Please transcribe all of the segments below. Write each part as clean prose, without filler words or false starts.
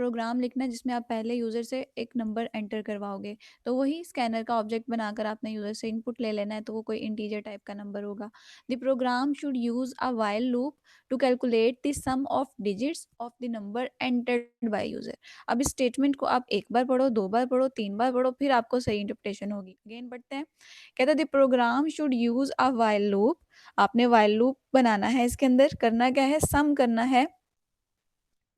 Programme लिखना है जिसमें आप पहले यूज़र से एक नंबर एंटर करवाओगे, तो वही स्कैनर का ऑब्जेक्ट बनाकर आपने यूज़र से इनपुट ले लेना है, तो वो कोई इंटीजर टाइप का नंबर होगा। The program should use a while loop to calculate the sum of digits of the number entered by user. अब इस स्टेटमेंट को आप 1 बार पढ़ो, 2 बार पढ़ो, 3 बार पढ़ो, फिर आपको सही इंटरप्रिटेशन होगी। अगेन पढ़ते हैं, कहता है the program should use a while loop. आपने व्हाइल लूप बनाना है, इसके अंदर करना क्या है, सम करना है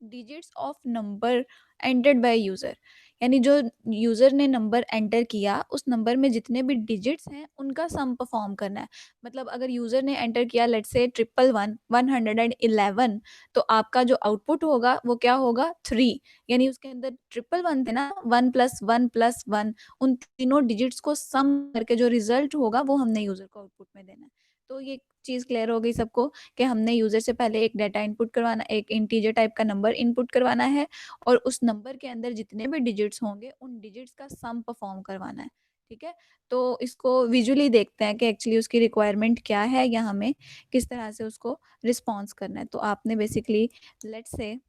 digits of number entered by user, यानी जो यूज़र ने नंबर एंटर किया उस नंबर में जितने भी डिजिट्स हैं उनका सम परफॉर्म करना है। मतलब अगर यूज़र ने एंटर किया लेट्स से 111 111, तो आपका जो आउटपुट होगा वो क्या होगा 3, यानी उसके अंदर 111 थे ना, 1 प्लस 1 प्लस 1, उन तीनों डिजिट्स को सम करके जो रिजल्ट होगा वो हमने यूज़र को आउटपुट में देना है। तो ये चीज़ क्लियर हो गई सबको कि हमने यूज़र से पहले एक डाटा इनपुट करवाना, एक इंटीजर टाइप का नंबर इनपुट करवाना है और उस नंबर के अंदर जितने भी डिजिट्स होंगे उन डिजिट्स का सम परफॉर्म करवाना है। ठीक है? तो इसको विजुअली देखते हैं कि एक्चुअली उसकी रिक्वायरमेंट क्या है या हमें किस तरह से उसको रिस्पॉन्स करना है। तो आपने बेसिकली लेट्स से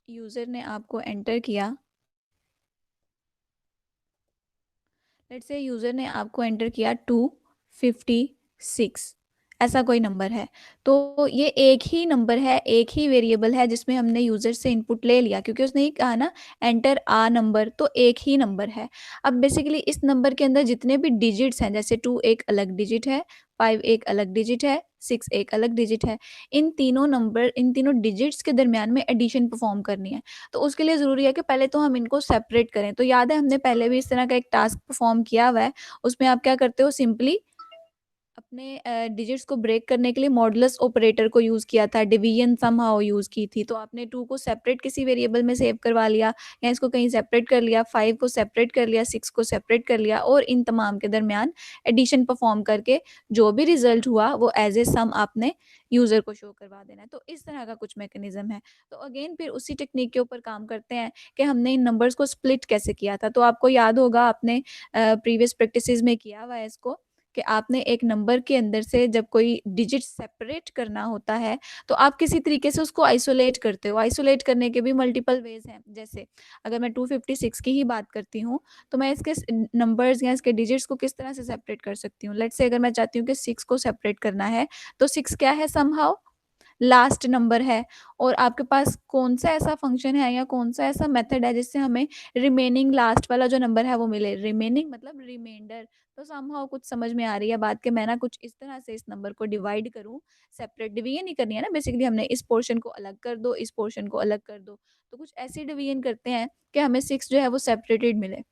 यूज़र ने आपको एंटर किया, लेट्स से यूज़र ने आपको एंटर किया 256, ऐसा कोई नंबर है। तो ये एक ही नंबर है, एक ही वेरिएबल है जिसमें हमने यूज़र से इनपुट ले लिया क्योंकि उसने ही कहा ना एंटर आ नंबर, तो एक ही नंबर है। अब बेसिकली इस नंबर के अंदर जितने भी डिजिट्स हैं, जैसे 2 एक अलग डिजिट है, 5 एक अलग डिजिट है, 6 एक अलग डिजिट है। इन तीनों डिजिट्स के दरमियान में एडिशन परफॉर्म करनी है। तो उसके लिए ज़रूरी है कि पहले तो हम इनको सेपरेट करें। तो याद है हमने पहले भी इस तरह का एक टास्क परफॉर्म किया हुआ है। उसमें आप क्या करते हो, सिंपली अपने डिजिट्स को ब्रेक करने के लिए मॉडुलस ऑपरेटर को यूज़ किया था, डिवीजन समहाउ यूज़ की थी। तो आपने 2 को सेपरेट किसी वेरिएबल में सेव करवा लिया या इसको कहीं सेपरेट कर लिया, 5 को सेपरेट कर लिया, 6 को सेपरेट कर लिया और इन तमाम के दरमियान एडिशन परफॉर्म करके जो भी रिज़ल्ट हुआ वो एज़ ए सम आपने यूज़र को शो करवा देना है। तो इस तरह का कुछ मैकेनिज़्म है। तो अगेन फिर उसी टेक्नीक के ऊपर काम करते हैं कि हमने इन नंबर्स को स्प्लिट कैसे किया था। तो आपको याद होगा आपने प्रीवियस प्रैक्टिसेज़ में किया हुआ है इसको, कि आपने एक नंबर के अंदर से जब कोई डिजिट सेपरेट करना होता है, तो आप किसी तरीके से उसको आइसोलेट करते हो। आइसोलेट करने के भी मल्टीपल वेज़ हैं। जैसे अगर मैं 256 की ही बात करती हूँ, तो मैं इसके नंबर्स या इसके डिजिट्स को किस तरह से सेपरेट कर सकती हूँ। लेट्स से अगर मैं चाहती हूँ कि 6 को सेपरेट करना है, तो 6 क्या है, समहाउ लास्ट नंबर है और आपके पास कौन-सा ऐसा फंक्शन है या कौन-सा ऐसा मेथड है जिससे हमें रिमेनिंग लास्ट वाला जो नंबर है वो मिले। रिमेनिंग मतलब रिमाइंडर। तो समहाउ कुछ समझ में आ रही है बात कि मैं ना कुछ इस तरह से इस नंबर को डिवाइड करूँ, सेपरेट डिवीज़न ही करनी है ना बेसिकली, हमने इस पोर्शन को अलग कर दो, इस पोर्शन को अलग कर दो। तो कुछ ऐसी डिवीज़न करते हैं कि हमें 6 जो है वो सेपरेटेड मिले।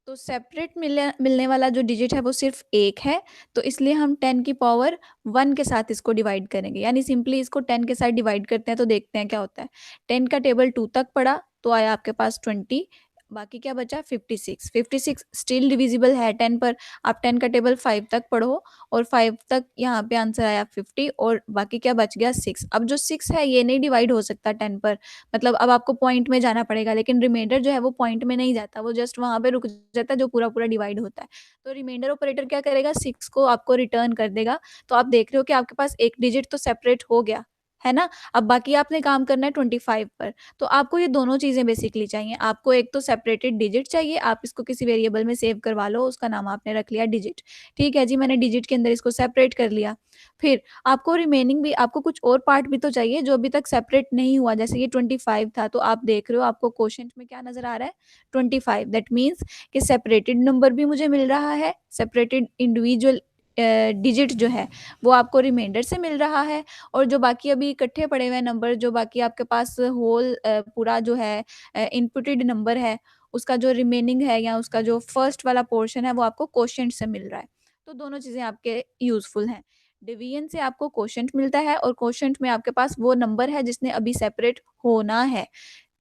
तो सेपरेट मिलने वाला जो डिजिट है वो सिर्फ 1 है, तो इसलिए हम 10 की पावर 1 के साथ इसको डिवाइड करेंगे। यानी सिंपली इसको 10 के साथ डिवाइड करते हैं तो देखते हैं क्या होता है। 10 का टेबल 2 तक पढ़ा तो आया आपके पास 20, बाकी क्या बचा 56। 56 स्टिल डिविजिबल है 10 पर। आप 10 का टेबल 5 तक पढ़ो और 5 तक यहाँ पे आंसर आया 50 और बाकी क्या बच गया 6। अब जो 6 है ये नहीं डिवाइड हो सकता 10 पर, मतलब अब आपको पॉइंट में जाना पड़ेगा, लेकिन रिमाइंडर जो है वो पॉइंट में नहीं जाता, वो जस्ट वहाँ पे रुक जाता है जो पूरा-पूरा डिवाइड होता है। तो रिमाइंडर ऑपरेटर क्या करेगा, 6 को आपको रिटर्न कर देगा। तो आप देख रहे हो कि आपके पास एक डिजिट तो सेपरेट हो गया, है ना? अब बाकी आपने काम करना है 25 पर। तो आपको ये दोनों चीज़ें बेसिकली चाहिए। आपको एक तो सेपरेटेड डिजिट चाहिए, आप इसको किसी वेरिएबल में सेव करवा लो, उसका नाम आपने रख लिया डिजिट। ठीक है जी, मैंने डिजिट के अंदर इसको सेपरेट कर लिया। फिर आपको रिमेनिंग भी, आपको कुछ और पार्ट भी तो चाहिए जो अभी तक सेपरेट नहीं हुआ, जैसे ये 25 था तो आप देख रहे हो आपको क्वोशंट में क्या नज़र आ रहा है 25, दैट मीन्स कि सेपरेटेड नंबर भी मुझे मिल रहा है, सेपरेटेड इंडिविजुअल डिजिट जो है वो आपको रिमाइंडर से मिल रहा है और जो बाकी अभी इकट्ठे पड़े हुए नंबर, जो बाकी आपके पास होल पूरा जो है इनपुटेड नंबर है, उसका जो रिमेनिंग है या उसका जो फर्स्ट वाला पोर्शन है वो आपको क्वोशंट से मिल रहा है। तो दोनों चीज़ें आपके यूज़फुल हैं। डिवीजन से आपको क्वोशंट मिलता है और क्वोशंट में आपके पास वो नंबर है जिसने अभी सेपरेट होना है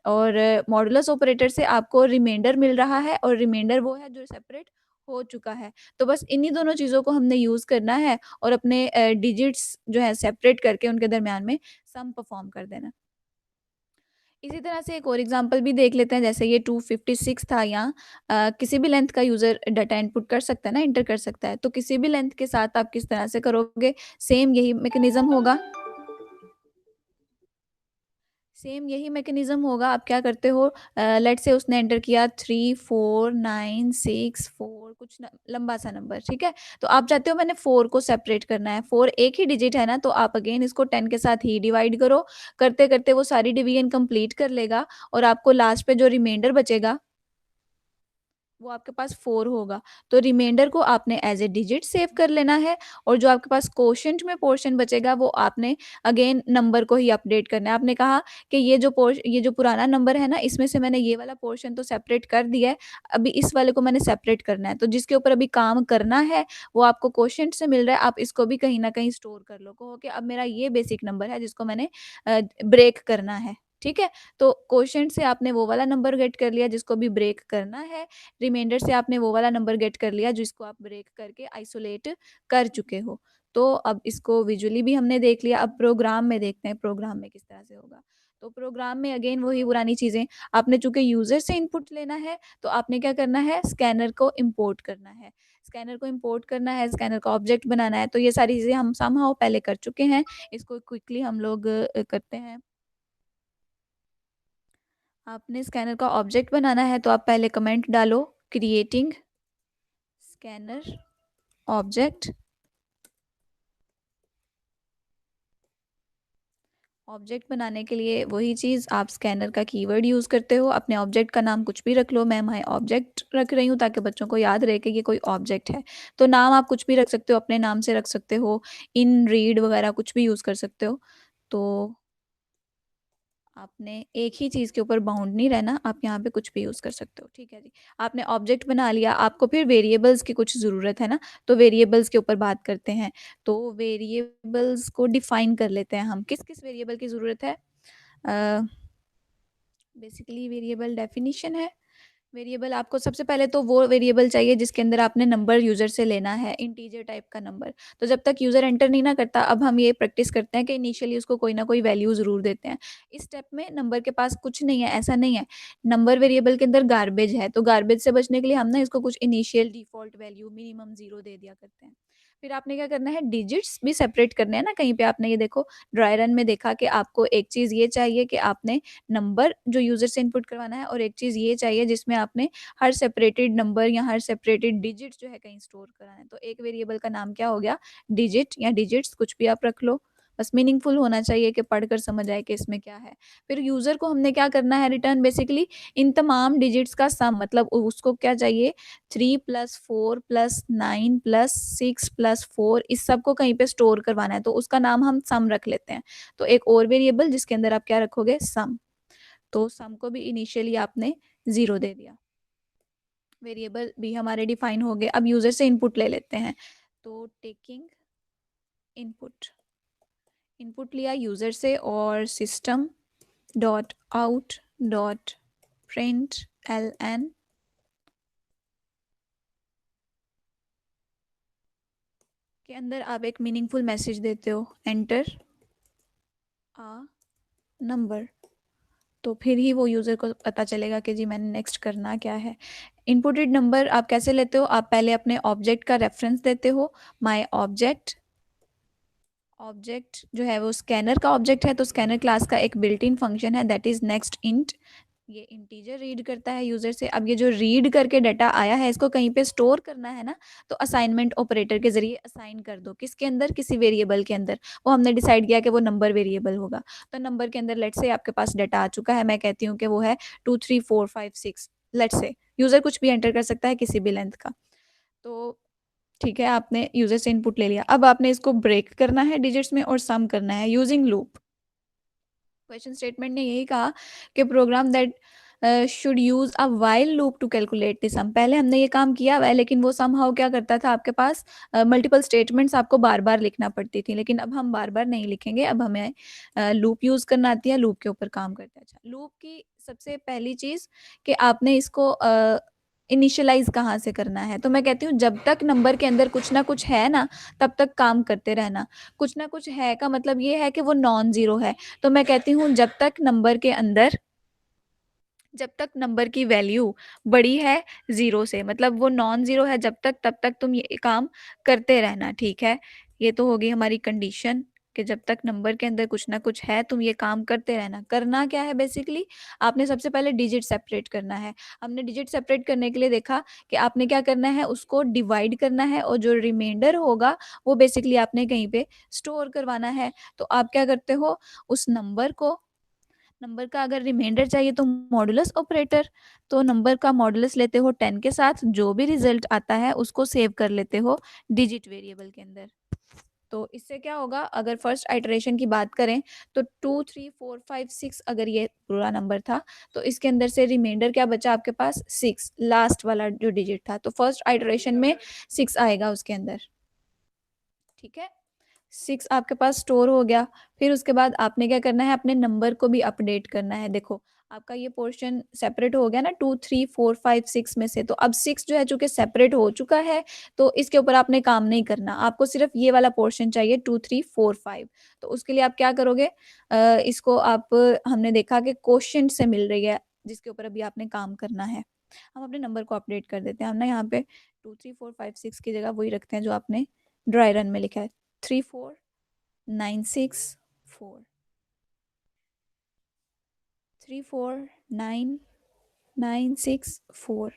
और मॉडुलस ऑपरेटर से आपको रिमाइंडर मिल रहा है और रिमाइंडर वो है जो सेपरेट हो चुका है। तो बस इन्हीं दोनों चीज़ों को हमने यूज़ करना है और अपने डिजिट्स जो है सेपरेट करके उनके दरमियान में सम परफॉर्म कर देना। इसी तरह से एक और एग्जांपल भी देख लेते हैं, जैसे ये 256 था, यहाँ किसी भी लेंथ का यूज़र डाटा इनपुट कर सकता है ना, एंटर कर सकता है। तो किसी भी लेंथ के साथ आप किस तरह से करोगे, सेम यही मैकेनिज़्म होगा। सेम यही मैकेनिज्म होगा। आप क्या करते हो, लेट्स से उसने एंटर किया 34964 कुछ लंबा सा नंबर, ठीक है। तो आप चाहते हो मैंने 4 को सेपरेट करना है, 4 एक ही डिजिट है ना, तो आप अगेन इसको 10 के साथ ही डिवाइड करो। करते करते वो सारी डिवीजन कंप्लीट कर लेगा और आपको लास्ट पे जो रिमाइंडर बचेगा वो आपके पास 4 होगा। तो रिमाइंडर को आपने एज ए डिजिट सेव कर लेना है और जो आपके पास कोशेंट में पोर्शन बचेगा वो आपने अगेन नंबर को ही अपडेट करना है। आपने कहा कि ये जो पुराना नंबर है ना, इसमें से मैंने ये वाला पोर्शन तो सेपरेट कर दिया है, अभी इस वाले को मैंने सेपरेट करना है। तो जिसके ऊपर अभी काम करना है वो आपको कोशेंट से मिल रहा है, आप इसको भी कहीं न कहीं स्टोर कर लो। कहो कि अब मेरा ये बेसिक नंबर है जिसको मैंने ब्रेक करना है, ठीक है? तो कोशेंट से आपने वो वाला नंबर गेट कर लिया जिसको भी ब्रेक करना है, रिमाइंडर से आपने वो वाला नंबर गेट कर लिया जिसको आप ब्रेक करके आइसोलेट कर चुके हो। तो अब इसको विजुअली भी हमने देख लिया, अब प्रोग्राम में देखते हैं प्रोग्राम में किस तरह से होगा। तो प्रोग्राम में अगेन वही पुरानी चीज़ें, आपने चूँकि यूज़र से इनपुट लेना है, तो आपने क्या करना है, स्कैनर को इम्पोर्ट करना है। स्कैनर को इम्पोर्ट करना है, स्कैनर का ऑब्जेक्ट बनाना है, तो ये सारी चीज़ें हम समहाउ पहले कर चुके हैं। इसको क्विकली हम लोग करते हैं। आपने स्कैनर का ऑब्जेक्ट बनाना है, तो आप पहले कमेंट डालो, क्रिएटिंग स्कैनर ऑब्जेक्ट। ऑब्जेक्ट बनाने के लिए वही चीज़, आप स्कैनर का कीवर्ड यूज़ करते हो। अपने ऑब्जेक्ट का नाम कुछ भी रख लो, मैं माय ऑब्जेक्ट रख रही हूँ ताकि बच्चों को याद रहे कि ये कोई ऑब्जेक्ट है। तो नाम आप कुछ भी रख सकते हो, अपने नाम से रख सकते हो, इन रीड वगैरह कुछ भी यूज़ कर सकते हो। तो आपने एक ही चीज़ के ऊपर बाउंड नहीं रहना, आप यहाँ पे कुछ भी यूज़ कर सकते हो, ठीक है जी। आपने ऑब्जेक्ट बना लिया, आपको फिर वेरिएबल्स की कुछ ज़रूरत है ना, तो वेरिएबल्स के ऊपर बात करते हैं। तो वेरिएबल्स को डिफ़ाइन कर लेते हैं हम, किस-किस वेरिएबल की ज़रूरत है? अ, बेसिकली वेरिएबल डेफिनिशन है। वेरिएबल आपको सबसे पहले तो वो वेरिएबल चाहिए जिसके अंदर आपने नंबर यूज़र से लेना है, इंटीजर टाइप का नंबर। तो जब तक यूज़र एंटर नहीं ना करता, अब हम ये प्रैक्टिस करते हैं कि इनिशियली उसको कोई ना कोई वैल्यू ज़रूर देते हैं। इस स्टेप में नंबर के पास कुछ नहीं है, ऐसा नहीं है। नंबर वेरिएबल के अंदर गार्बेज है, तो गार्बेज से बचने के लिए हम ना इसको कुछ इनिशियल डिफ़ॉल्ट वैल्यू मिनिमम 0 दे दिया करते हैं। फिर आपने क्या करना है, डिजिट्स भी सेपरेट करने हैं ना, कहीं पे आपने ये देखो ड्राई रन में देखा कि आपको एक चीज़ ये चाहिए कि आपने नंबर जो यूज़र से इनपुट करवाना है और एक चीज़ ये चाहिए जिसमें आपने हर सेपरेटेड नंबर या हर सेपरेटेड डिजिट जो है कहीं स्टोर कराना है। तो एक वेरिएबल का नाम क्या हो गया, डिजिट या डिजिट्स कुछ भी आप रख लो। बस मीनिंगफुल होना चाहिए कि पढ़कर समझ आए कि इसमें क्या है। फिर यूज़र को हमने क्या करना है रिटर्न, बेसिकली इन तमाम डिजिट्स का सम, मतलब उसको क्या चाहिए, 3 + 4 + 9 + 6 + 4 इस सब को कहीं पे स्टोर करवाना है, तो उसका नाम हम सम रख लेते हैं। तो एक और वेरिएबल जिसके अंदर आप क्या रखोगे, सम। तो सम को भी इनिशियली आपने 0 दे दिया। वेरिएबल भी हमारे डिफाइन हो गए। अब यूज़र से इनपुट ले लेते हैं। तो टेकिंग इनपुट, इनपुट लिया यूज़र से और system dot out dot print L N के अंदर आप एक मीनिंगफुल मैसेज देते हो, एंटर आ नंबर। तो फिर ही वो यूज़र को पता चलेगा कि जी मैंने नेक्स्ट करना क्या है। इनपुटेड नंबर आप कैसे लेते हो, आप पहले अपने ऑब्जेक्ट का रेफरेंस देते हो, माय ऑब्जेक्ट। ऑब्जेक्ट जो है वो स्कैनर का ऑब्जेक्ट है, तो स्कैनर क्लास का एक बिल्ट इन फंक्शन है दैट इज़ नेक्स्ट इंट। ये इंटीजर रीड करता है यूज़र से। अब ये जो रीड करके डाटा आया है इसको कहीं पे स्टोर करना है ना, तो असाइनमेंट ऑपरेटर के ज़रिए असाइन कर दो। किसके अंदर, किसी वेरिएबल के अंदर। वो हमने डिसाइड किया कि वो नंबर वेरिएबल होगा। तो नंबर के अंदर लेट्स से आपके पास डाटा आ चुका है, मैं कहती हूँ कि वो है 2 3 4 5 6, लेट्स से। यूज़र कुछ भी एंटर कर सकता है किसी भी लेंथ का। तो ठीक है, आपने यूज़र से इनपुट ले लिया। अब आपने इसको ब्रेक करना है डिजिट्स में और सम करना है यूजिंग लूप। क्वेश्चन स्टेटमेंट ने यही कहा कि program that should use a while loop to calculate the sum. पहले हमने ये काम किया हुआ है, लेकिन वो समहाउ क्या करता था, आपके पास मल्टीपल स्टेटमेंट्स आपको बार-बार लिखना पड़ती थी, लेकिन अब हम बार-बार नहीं लिखेंगे। अब हमें लूप यूज़ करना आती है, लूप के ऊपर काम करते हैं। अच्छा, लूप की सबसे पहली चीज़ कि आपने इसको इनिशियलाइज़ कहाँ से करना है, तो मैं कहती हूँ जब तक नंबर के अंदर कुछ ना कुछ है ना, तब तक काम करते रहना। कुछ ना कुछ है का मतलब ये है कि वो नॉन ज़ीरो है। तो मैं कहती हूँ जब तक नंबर की वैल्यू बड़ी है ज़ीरो से, मतलब वो नॉन ज़ीरो है जब तक, तब तक तुम ये काम करते रहना, ठीक है। ये तो हो गई हमारी कंडीशन। कि जब तक नंबर के अंदर कुछ ना कुछ है तुम ये काम करते रहना। करना क्या है बेसिकली, आपने सबसे पहले डिजिट सेपरेट करना है। हमने डिजिट सेपरेट करने के लिए देखा कि आपने क्या करना है, उसको डिवाइड करना है और जो रिमाइंडर होगा वो बेसिकली आपने कहीं पे स्टोर करवाना है। तो आप क्या करते हो, उस नंबर का अगर रिमाइंडर चाहिए तो मॉडुलस ऑपरेटर, तो नंबर का मॉडुलस लेते हो 10 के साथ, जो भी रिजल्ट आता है उसको सेव कर लेते हो डिजिट वेरिएबल के अंदर। तो इससे क्या होगा, अगर फर्स्ट आइटरेशन की बात करें तो 2 3 4 5 6 अगर ये पूरा नंबर था तो इसके अंदर से रिमाइंडर क्या बचा आपके पास, 6, लास्ट वाला जो डिजिट था। तो फर्स्ट आइटरेशन में 6 आएगा उसके अंदर, ठीक है। 6 आपके पास स्टोर हो गया। फिर उसके बाद आपने क्या करना है, अपने नंबर को भी अपडेट करना है। देखो आपका ये पोर्शन सेपरेट हो गया ना 2 3 4 5 6 में से, तो अब 6 जो है चूंकि सेपरेट हो चुका है तो इसके ऊपर आपने काम नहीं करना, आपको सिर्फ ये वाला पोर्शन चाहिए 2 3 4 5। तो उसके लिए आप क्या करोगे, इसको आप, हमने देखा कि क्वोशंट से मिल रही है जिसके ऊपर अभी आपने काम करना है। हम अपने नंबर को अपडेट कर देते हैं। हम ना यहाँ पे 2 3 4 5 6 की जगह वही रखते हैं जो आपने ड्राई रन में लिखा है, 3 4 9 6 4, 3 4 9 9 6 4।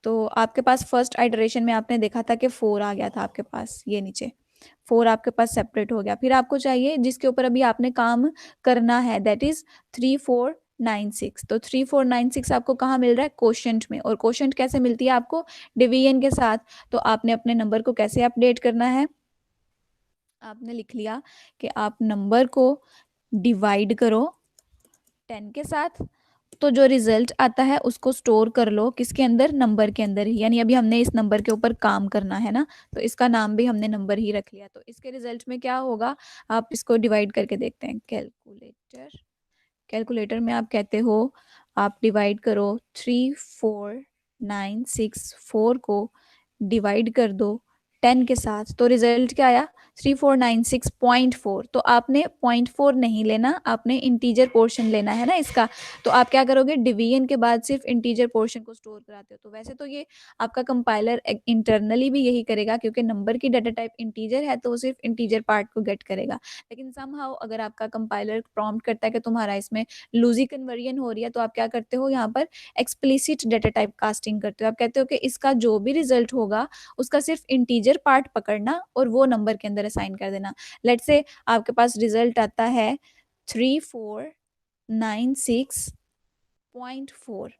तो आपके पास फर्स्ट आइटरेशन में आपने देखा था कि 4 आ गया था आपके पास, ये नीचे 4 आपके पास सेपरेट हो गया। फिर आपको चाहिए जिसके ऊपर अभी आपने काम करना है, दैट इज 3 4 9 6। तो 3 4 9 6 आपको कहाँ मिल रहा है, क्वोशंट में। और क्वोशंट कैसे मिलती है आपको, डिवीजन के साथ। तो आपने अपने नंबर को कैसे अपडेट करना है, आपने लिख लिया कि आप नंबर को डिवाइड करो 10 के साथ, तो जो रिजल्ट आता है उसको स्टोर कर लो किसके अंदर, नंबर के अंदर ही। यानी अभी हमने इस नंबर के ऊपर काम करना है ना, तो इसका नाम भी हमने नंबर ही रख लिया। तो इसके रिजल्ट में क्या होगा, आप इसको डिवाइड करके देखते हैं। कैलकुलेटर में आप कहते हो, आप डिवाइड करो 3 4 9 6 4 को डिवाइड कर दो 10 के साथ, तो रिजल्ट क्या आया, 3496.4। तो आपने 0.4 नहीं लेना, आपने इंटीजर पोर्शन लेना है ना इसका। तो आप क्या करोगे, डिवीजन के बाद सिर्फ इंटीजर पोर्शन को स्टोर कराते हो। तो वैसे तो ये आपका कंपाइलर इंटरनली भी यही करेगा, क्योंकि नंबर की डाटा टाइप इंटीजर है तो वो सिर्फ इंटीजर पार्ट को गेट करेगा। लेकिन समहाउ अगर आपका कंपाइलर प्रॉम्प्ट करता है कि तुम्हारा इसमें लूजी कन्वर्जन हो रही है, तो आप क्या करते हो, यहाँ पर एक्सप्लिसिट डाटा टाइप कास्टिंग करते हो। आप कहते हो कि इसका जो भी रिजल्ट होगा उसका सिर्फ इंटीजर पार्ट पकड़ना और वो नंबर के अंदर असाइन कर देना। लेट्स से आपके पास रिजल्ट आता है 3496.4।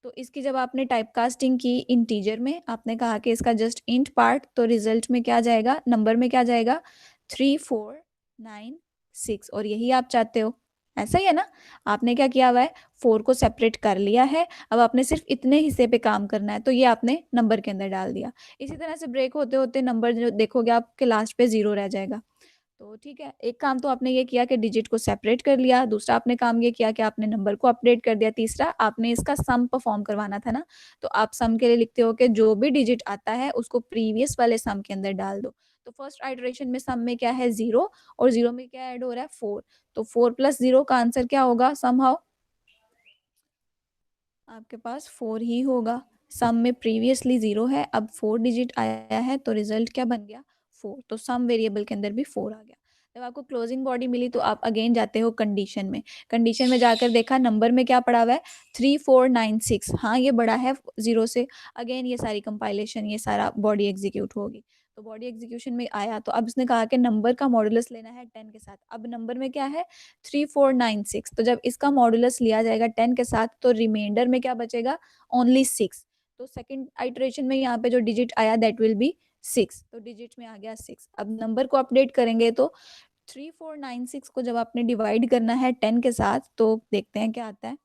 तो इसकी जब आपने टाइप कास्टिंग की इंटीजर में, आपने कहा कि इसका जस्ट इंट पार्ट, तो रिजल्ट में क्या जाएगा, नंबर में क्या जाएगा, 3496। और यही आप चाहते हो, ऐसा ही है ना। आपने क्या किया हुआ है, 4 को सेपरेट कर लिया है, अब आपने सिर्फ इतने हिस्से पे काम करना है, तो ये आपने नंबर के अंदर डाल दिया। इसी तरह से ब्रेक होते होते नंबर जो देखोगे आपके लास्ट पे 0 रह जाएगा। तो ठीक है, एक काम तो आपने ये किया कि डिजिट को सेपरेट कर लिया, दूसरा आपने काम ये किया कि आपने नंबर को अपडेट कर दिया, तीसरा आपने इसका सम परफॉर्म करवाना था ना। तो आप सम के लिए लिखते हो कि जो भी डिजिट आता है उसको प्रीवियस वाले सम के अंदर डाल दो। तो फर्स्ट आइटरेशन में सम में क्या है, 0, और 0 में क्या ऐड हो रहा है, 4। तो 4 + 0 का आंसर क्या होगा, समहाउ आपके पास 4 ही होगा। सम में प्रीवियसली 0 है, अब 4 डिजिट आया है, तो रिजल्ट क्या बन गया, 4। तो सम वेरिएबल के अंदर भी 4 आ गया। जब आपको क्लोजिंग बॉडी मिली तो आप अगेन जाते हो कंडीशन में। कंडीशन में जाकर देखा नंबर में क्या पड़ा हुआ है, 3496। हाँ ये बड़ा है 0 से। अगेन ये सारी कंपाइलेशन, ये सारा बॉडी एग्जीक्यूट होगी। तो बॉडी एग्जीक्यूशन में आया तो अब उसने कहा कि नंबर का मॉडुलस लेना है 10 के साथ। अब नंबर में क्या है, 3496। तो जब इसका मॉडुलस लिया जाएगा 10 के साथ तो रिमाइंडर में क्या बचेगा, ओनली 6। तो सेकंड आइटरेशन में यहाँ पे जो डिजिट आया दैट विल बी 6। तो डिजिट में आ गया 6। अब नंबर को अपडेट करेंगे तो 3496 को जब आपने डिवाइड करना है 10 के साथ तो देखते हैं क्या आता है।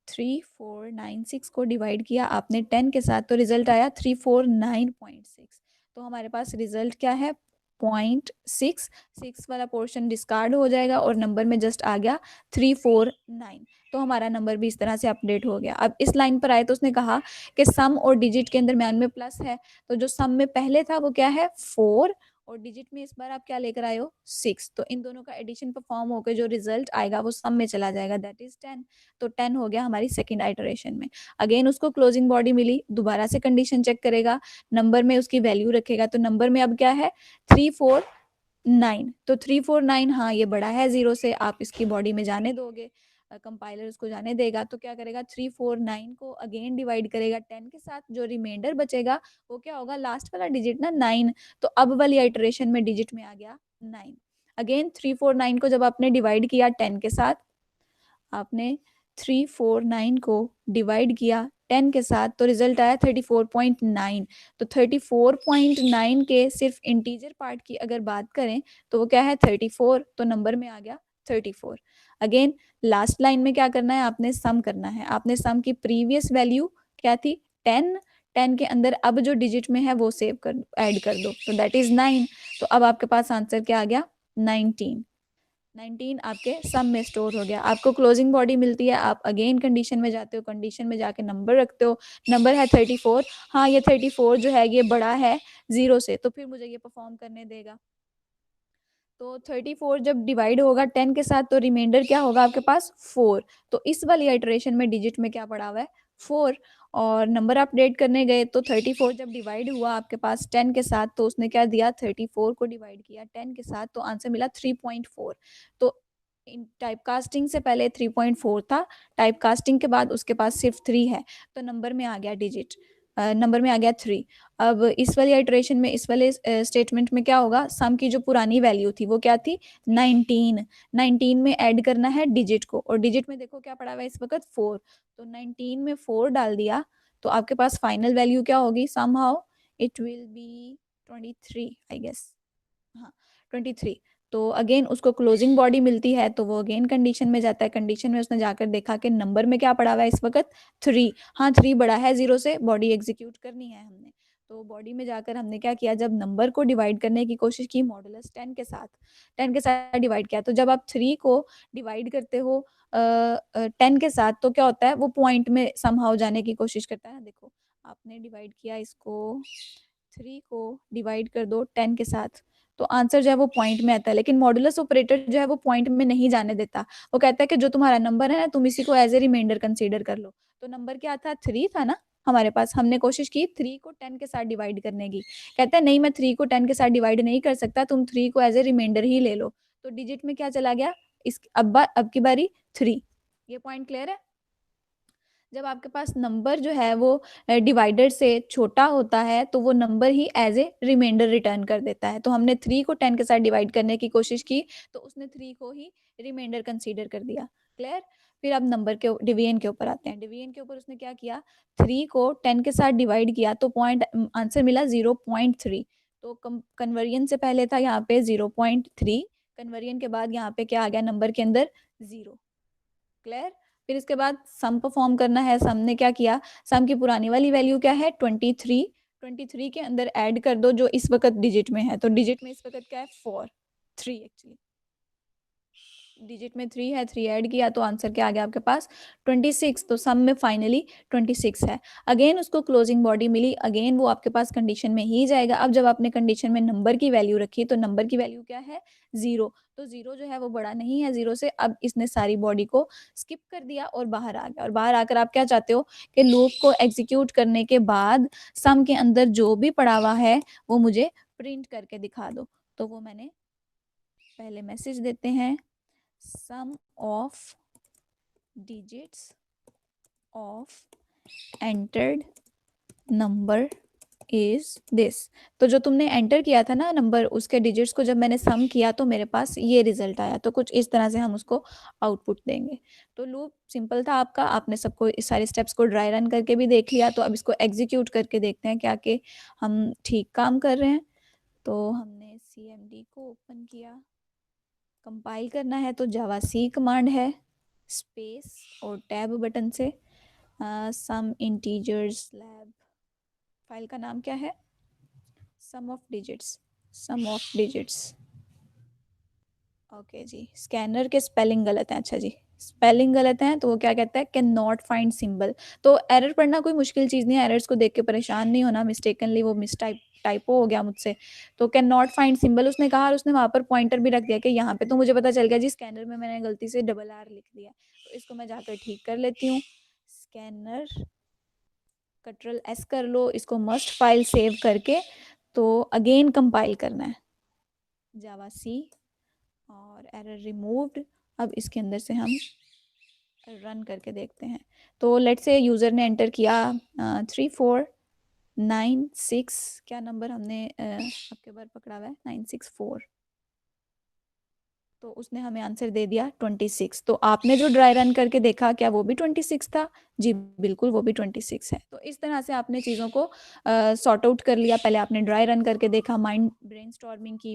3496 को डिवाइड किया आपने 10 के साथ तो रिजल्ट आया 349.6। तो हमारे पास रिजल्ट क्या है, 0.6। 6 वाला पोर्शन डिस्कार्ड हो जाएगा और नंबर में जस्ट आ गया 349। तो हमारा नंबर भी इस तरह से अपडेट हो गया। अब इस लाइन पर आए तो उसने कहा कि सम और डिजिट के अंदर दरम्यान में प्लस है, तो जो सम में पहले था वो क्या है, 4, और डिजिट में इस बार आप क्या लेकर आए हो, 6। तो इन दोनों का एडिशन परफॉर्म होकर जो रिजल्ट आएगा वो सम में चला जाएगा, दैट इज 10। तो 10 हो गया हमारी सेकंड आइटरेशन में। अगेन उसको क्लोजिंग बॉडी मिली, दोबारा से कंडीशन चेक करेगा, नंबर में उसकी वैल्यू रखेगा। तो नंबर में अब क्या है, 9, तो 349, हाँ ये बड़ा है 0 से, आप इसकी बॉडी में जाने दोगे, कंपाइलर उसको जाने देगा, तो क्या करेगा 349 को अगेन डिवाइड करेगा 10 के साथ, जो रिमाइंडर बचेगा वो क्या होगा, लास्ट वाला डिजिट ना 9, तो अब वाली इटरेशन में डिजिट में आ गया 9। अगेन 349 को जब आपने डिवाइड किया 10 के साथ, आपने 349 को डिवाइड किया 10 के साथ, तो रिजल्ट आया 34.9। तो 34.9 के सिर्फ इंटीजर पार्ट की अगर बात करें तो वो क्या है 34, तो नंबर में आ गया 34। अगेन लास्ट लाइन में क्या करना है, आपने सम करना है, आपने सम की प्रीवियस वैल्यू क्या थी 10, 10 के अंदर अब जो डिजिट में है वो सेव कर ऐड कर दो, तो दैट इज 9। तो अब आपके पास आंसर क्या आ गया 19। 19 आपके सम में स्टोर हो गया। आपको क्लोजिंग बॉडी मिलती है, आप अगेन कंडीशन में जाते हो, कंडीशन में जाके नंबर रखते हो, नंबर है 34, हाँ ये 34 जो है ये बड़ा है 0 से, तो फिर मुझे ये परफॉर्म करने देगा। तो 34 जब डिवाइड होगा 10 के साथ, तो रिमाइंडर क्या होगा आपके पास 4। तो इस वाली आइटरेशन में डिजिट में क्या पड़ा हुआ है 4, और नंबर अपडेट करने गए तो 34 जब डिवाइड हुआ आपके पास 10 के साथ, तो उसने क्या दिया 34 को डिवाइड किया 10 के साथ, तो आंसर मिला 3.4। तो टाइप कास्टिंग से पहले 3.4 था, टाइप कास्टिंग के बाद उसके पास सिर्फ 3 है, तो नंबर में आ गया डिजिट, नंबर में आ गया 3। अब इस वाली आइटरेशन में, इस वाले स्टेटमेंट में क्या होगा, सम की जो पुरानी वैल्यू थी वो क्या थी 19, 19 में ऐड करना है डिजिट को, और डिजिट में देखो क्या पड़ा हुआ है इस वक्त 4, तो 19 में 4 डाल दिया, तो आपके पास फाइनल वैल्यू क्या होगी, somehow it will be 23 I guess, हाँ 23। तो अगेन उसको क्लोजिंग बॉडी मिलती है, तो वो अगेन कंडीशन में जाता है, कंडीशन में उसने जाकर देखा कि नंबर में क्या पड़ा हुआ है इस वक्त 3, हाँ 3 बड़ा है 0 से, बॉडी एग्जीक्यूट करनी है हमने, तो बॉडी में जाकर हमने क्या किया, जब नंबर को डिवाइड करने की कोशिश की मॉडुलस 10 के साथ, 10 के साथ डिवाइड किया, तो जब आप 3 को डिवाइड करते हो 10 के साथ, तो क्या होता है वो पॉइंट में समहाउ जाने की कोशिश करता है। देखो आपने डिवाइड किया इसको, 3 को डिवाइड कर दो 10 के साथ, तो आंसर जो है वो पॉइंट में आता है, लेकिन मॉडुलस ऑपरेटर जो है वो पॉइंट में नहीं जाने देता, वो कहता है कि जो तुम्हारा नंबर है ना तुम इसी को एज ए रिमाइंडर कंसीडर कर लो। तो नंबर क्या था 3 था ना हमारे पास, हमने कोशिश की 3 को 10 के साथ डिवाइड करने की, कहता है नहीं मैं 3 को 10 के साथ डिवाइड नहीं कर सकता, तुम 3 को एज ए रिमाइंडर ही ले लो, तो डिजिट में क्या चला गया इस अब की बारी 3। ये पॉइंट क्लियर है। जब आपके पास नंबर जो है वो डिवाइडर से छोटा होता है, तो वो नंबर ही एज ए रिमाइंडर रिटर्न कर देता है, तो हमने 3 को 10 के साथ डिवाइड करने की कोशिश की, तो उसने 3 को ही रिमाइंडर कंसीडर कर दिया। क्लियर। फिर अब नंबर के डिवीजन के ऊपर आते हैं, डिवीजन के ऊपर उसने क्या किया 3 को 10 के साथ डिवाइड किया, तो पॉइंट आंसर मिला 0.3, तो कन्वर्जन से पहले था यहाँ पे 0.3, कन्वर्जन के बाद यहाँ पे क्या आ गया नंबर के अंदर 0। क्लियर। फिर इसके बाद सम परफॉर्म करना है, सम ने क्या किया, सम की पुरानी वाली वैल्यू क्या है 23, 23 के अंदर ऐड कर दो जो इस वक्त डिजिट में है, तो डिजिट में इस वक्त क्या है 4, 3 एक्चुअली डिजिट में 3 है, 3 ऐड किया तो आंसर क्या आ गया आपके पास 26, तो सम में फाइनली 26 है। अगेन उसको क्लोजिंग बॉडी मिली, अगेन वो आपके पास कंडीशन में ही जाएगा। अब जब आपने कंडीशन में नंबर की वैल्यू रखी, तो नंबर की वैल्यू क्या है 0, तो 0 जो है वो बड़ा नहीं है 0 से, अब इसने सारी बॉडी को स्किप कर दिया और बाहर आ गया, और बाहर आकर आप क्या चाहते हो कि लूप को एग्जीक्यूट करने के बाद सम के अंदर जो भी पड़ा हुआ है वो मुझे प्रिंट करके दिखा दो। तो वो मैंने पहले मैसेज देते हैं, sum of digits of entered number is this। तो जो तुमने एंटर किया था ना नंबर, उसके डिजिट्स को जब मैंने सम किया तो मेरे पास ये रिजल्ट आया, तो कुछ इस तरह से हम उसको आउटपुट देंगे। तो लूप सिंपल था आपका, आपने सबको इस सारे स्टेप्स को ड्राई रन करके भी देख लिया, तो अब इसको एग्जीक्यूट करके देखते हैं क्या कि हम ठीक काम कर रहे हैं। तो हमने CMD को ओपन किया, कंपाइल करना है तो जावा सी कमांड है, स्पेस और टैब बटन से सम इंटीजर्स लैब, फाइल का नाम क्या है sum of digits, sum of digits. Okay जी, स्कैनर के स्पेलिंग गलत है, अच्छा जी स्पेलिंग गलत है, तो वो क्या कहता है कैन नॉट फाइंड सिंबल। तो एरर पढ़ना कोई मुश्किल चीज़ नहीं है, एरर्स को देख के परेशान नहीं होना, मिस्टेकनली वो टाइपो हो गया मुझसे। तो कैन नॉट फाइंड सिंबल उसने कहा, और उसने वहाँ पर पॉइंटर भी रख दिया कि यहाँ पे, तो मुझे पता चल गया जी स्कैनर में मैंने गलती से डबल आर लिख दिया, तो इसको मैं जाकर ठीक कर लेती हूँ। स्कैनर Ctrl+S कर लो, इसको मस्ट फाइल सेव करके तो अगेन कंपाइल करना है। जावा सी और एरर रिमूव्ड। अब इसके अंदर से हम रन करके देखते हैं। तो लेट्स से यूज़र ने एंटर किया 3496, क्या नंबर हमने आपके बार पकड़ा हुआ है, 964, तो उसने हमें आंसर दे दिया 26। तो आपने जो ड्राई रन करके देखा, क्या वो भी 26 था? जी बिल्कुल, वो भी 26 है। तो इस तरह से आपने चीज़ों को सॉर्ट आउट कर लिया। पहले आपने ड्राई रन करके देखा, माइंड ब्रेनस्टॉर्मिंग की,